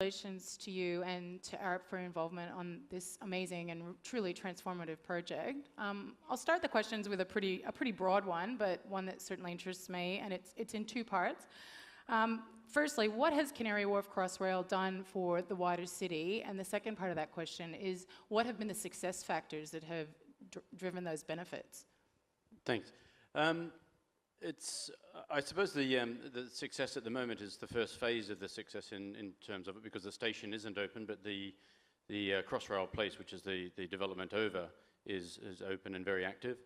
Congratulations to you and to Arup for involvement on this amazing and truly transformative project. I'll start the questions with a pretty broad one, but one that certainly interests me, and it's in two parts. Firstly, what has Canary Wharf Crossrail done for the wider city? And the second part of that question is, what have been the success factors that have driven those benefits? Thanks. I suppose the success at the moment is the first phase of the success in terms of it, because the station isn't open, but the Crossrail Place, which is the development over, is open and very active.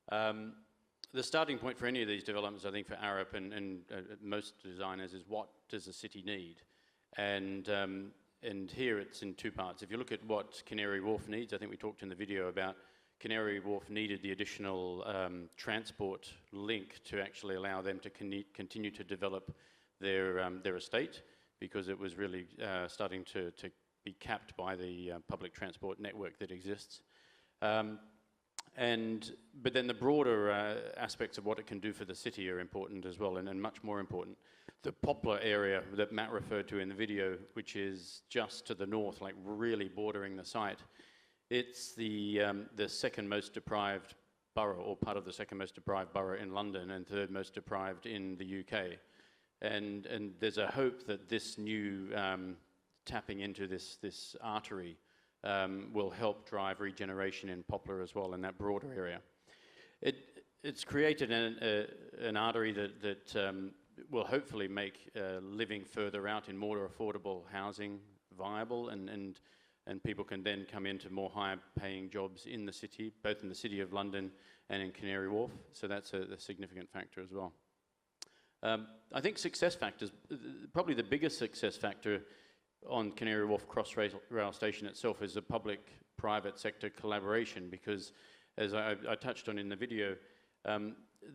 The starting point for any of these developments, I think, for Arup and most designers is, what does the city need? And here it's in two parts. If you look at what Canary Wharf needs, I think we talked in the video about Canary Wharf needed the additional transport link to actually allow them to continue to develop their estate, because it was really starting to be capped by the public transport network that exists. But then the broader aspects of what it can do for the city are important as well, and much more important. The Poplar area that Matt referred to in the video, which is just to the north, like really bordering the site, it's the second most deprived borough, or part of the second most deprived borough in London, and third most deprived in the UK. And there's a hope that this new tapping into this artery will help drive regeneration in Poplar as well, in that broader area. It's created an artery that will hopefully make living further out in more affordable housing viable, and people can then come into more higher paying jobs in the city, both in the City of London and in Canary Wharf. So that's a significant factor as well. I think success factors, probably the biggest success factor on Canary Wharf Crossrail Station itself is a public-private sector collaboration, because as I touched on in the video,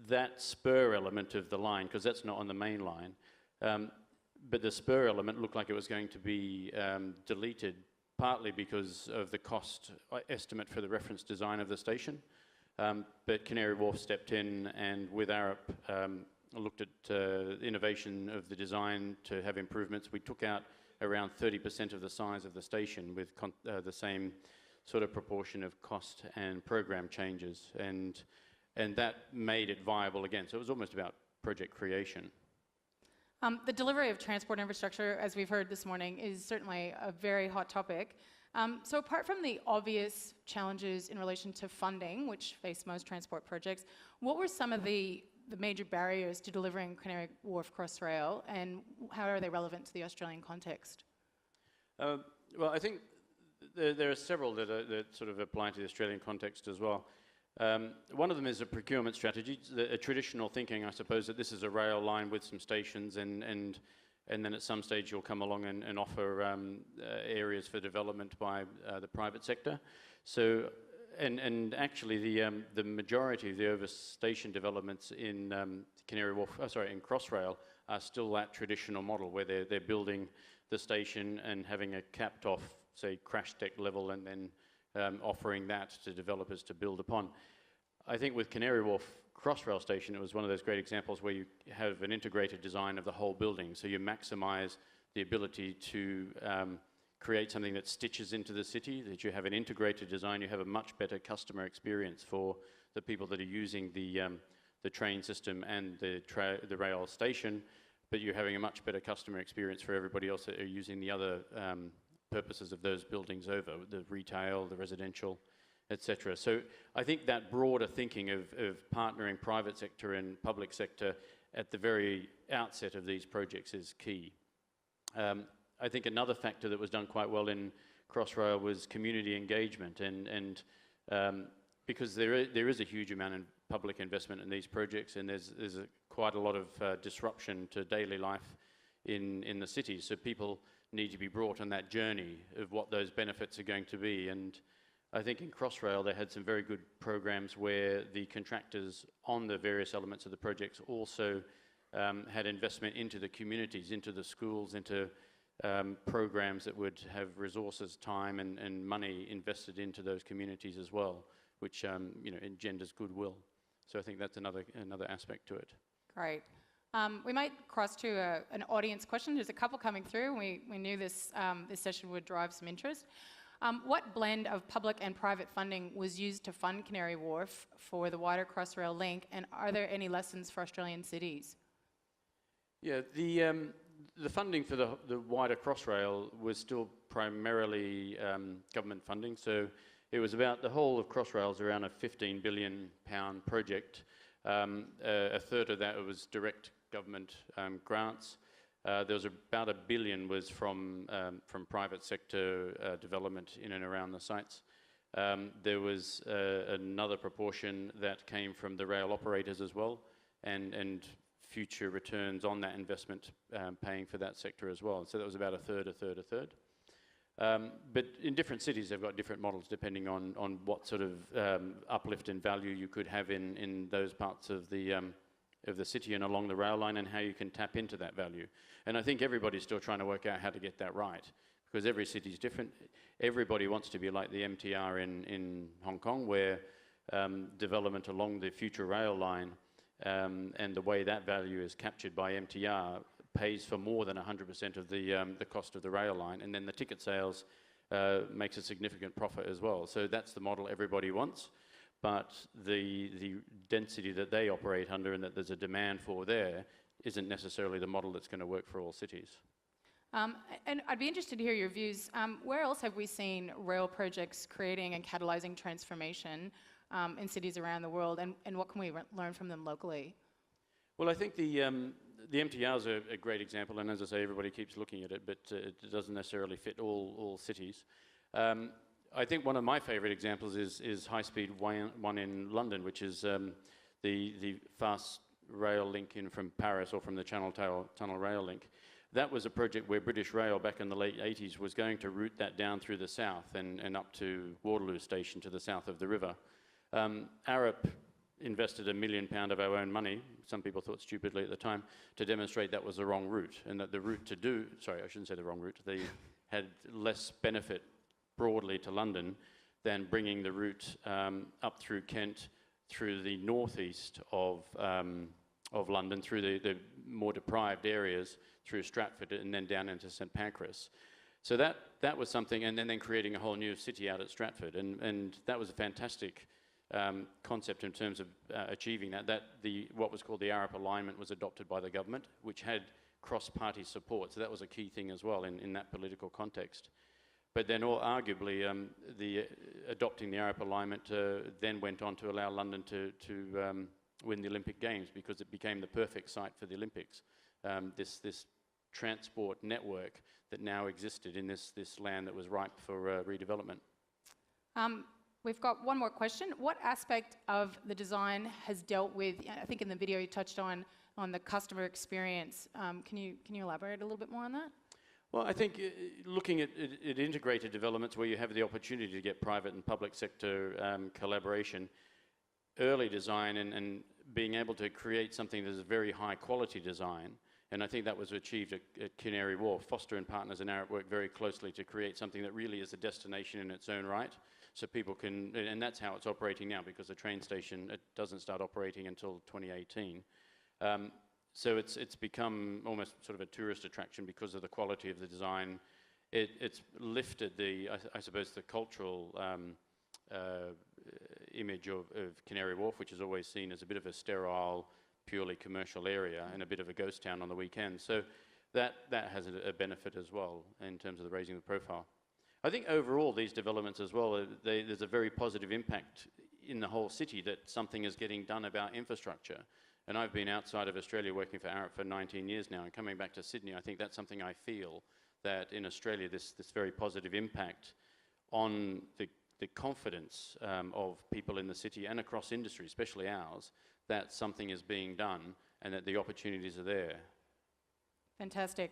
that spur element of the line, because that's not on the main line, but the spur element looked like it was going to be deleted, partly because of the cost estimate for the reference design of the station. But Canary Wharf stepped in and with Arup looked at innovation of the design to have improvements. We took out around 30% of the size of the station with the same sort of proportion of cost and program changes, and that made it viable again. So it was almost about project creation. The delivery of transport infrastructure, as we've heard this morning, is certainly a very hot topic. So apart from the obvious challenges in relation to funding, which face most transport projects, what were some of the major barriers to delivering Canary Wharf Crossrail, and how are they relevant to the Australian context? Well, I think there are several that sort of apply to the Australian context as well. One of them is a procurement strategy, a traditional thinking, I suppose, that this is a rail line with some stations, and then at some stage you'll come along and offer areas for development by the private sector. So, and actually the majority of the over-station developments in Canary Wharf, in Crossrail, are still that traditional model where they're building the station and having a capped off, say, crash deck level, and then offering that to developers to build upon. I think with Canary Wharf Crossrail Station, it was one of those great examples where you have an integrated design of the whole building, so you maximize the ability to create something that stitches into the city, that you have an integrated design, you have a much better customer experience for the people that are using the train system and the rail station, but you're having a much better customer experience for everybody else that are using the other purposes of those buildings over, the retail, the residential, etc. So I think that broader thinking of partnering private sector and public sector at the very outset of these projects is key. I think another factor that was done quite well in Crossrail was community engagement, and because there is a huge amount of public investment in these projects, and there's quite a lot of disruption to daily life in the city, so people need to be brought on that journey of what those benefits are going to be. And I think in Crossrail they had some very good programs where the contractors on the various elements of the projects also had investment into the communities, into the schools, into programs that would have resources, time and money invested into those communities as well, which engenders goodwill. So I think that's another aspect to it. Great. We might cross to an audience question. There's a couple coming through. We knew this, this session would drive some interest. What blend of public and private funding was used to fund Canary Wharf for the wider Crossrail link, and are there any lessons for Australian cities? Yeah, the funding for the wider Crossrail was still primarily government funding. So it was about the whole of Crossrail's around a £15 billion project. A third of that was direct government grants. There was about $1 billion was from private sector development in and around the sites. There was another proportion that came from the rail operators as well, and future returns on that investment paying for that sector as well. So that was about a third, a third, a third. But in different cities, they've got different models depending on what sort of uplift in value you could have in those parts of the city and along the rail line, and how you can tap into that value. And I think everybody's still trying to work out how to get that right, because every city is different. Everybody wants to be like the MTR in Hong Kong, where development along the future rail line and the way that value is captured by MTR pays for more than 100% of the cost of the rail line, and then the ticket sales makes a significant profit as well. So that's the model everybody wants, but the density that they operate under and that there's a demand for there isn't necessarily the model that's going to work for all cities. And I'd be interested to hear your views. Where else have we seen rail projects creating and catalyzing transformation in cities around the world, and what can we learn from them locally? Well, I think the MTR is a great example, and as I say, everybody keeps looking at it, but it doesn't necessarily fit all cities. I think one of my favourite examples is High Speed 1 in London, which is the fast rail link in from Paris, or from the Channel Tunnel rail link. That was a project where British Rail back in the late 80s was going to route that down through the south and up to Waterloo Station to the south of the river. Arup invested £1 million of our own money, some people thought stupidly at the time, to demonstrate that was the wrong route, and that the route to do, sorry, I shouldn't say the wrong route, they had less benefit broadly to London than bringing the route up through Kent, through the northeast of London, through the more deprived areas, through Stratford, and then down into St Pancras. So that was something, and then creating a whole new city out at Stratford, and that was a fantastic concept in terms of achieving that. What was called the Arup alignment was adopted by the government, which had cross-party support, so that was a key thing as well in that political context. But then arguably, adopting the Arup alignment then went on to allow London to win the Olympic Games, because it became the perfect site for the Olympics. This transport network that now existed in this land that was ripe for redevelopment. We've got one more question. What aspect of the design has dealt with, I think in the video you touched on the customer experience. Can you elaborate a little bit more on that? Well, I think looking at integrated developments where you have the opportunity to get private and public sector collaboration, early design and being able to create something that is a very high quality design, and I think that was achieved at Canary Wharf. Foster and Partners and Arup worked very closely to create something that really is a destination in its own right, so people can, and that's how it's operating now, because the train station, it doesn't start operating until 2018. So it's become almost sort of a tourist attraction because of the quality of the design. It's lifted I suppose the cultural image of Canary Wharf, which is always seen as a bit of a sterile, purely commercial area and a bit of a ghost town on the weekend. So that has a benefit as well in terms of raising the profile. I think overall these developments as well, there's a very positive impact in the whole city that something is getting done about infrastructure. And I've been outside of Australia working for Arup for 19 years now, and coming back to Sydney, I think that's something I feel, that in Australia this very positive impact on the confidence of people in the city and across industry, especially ours, that something is being done and that the opportunities are there. Fantastic.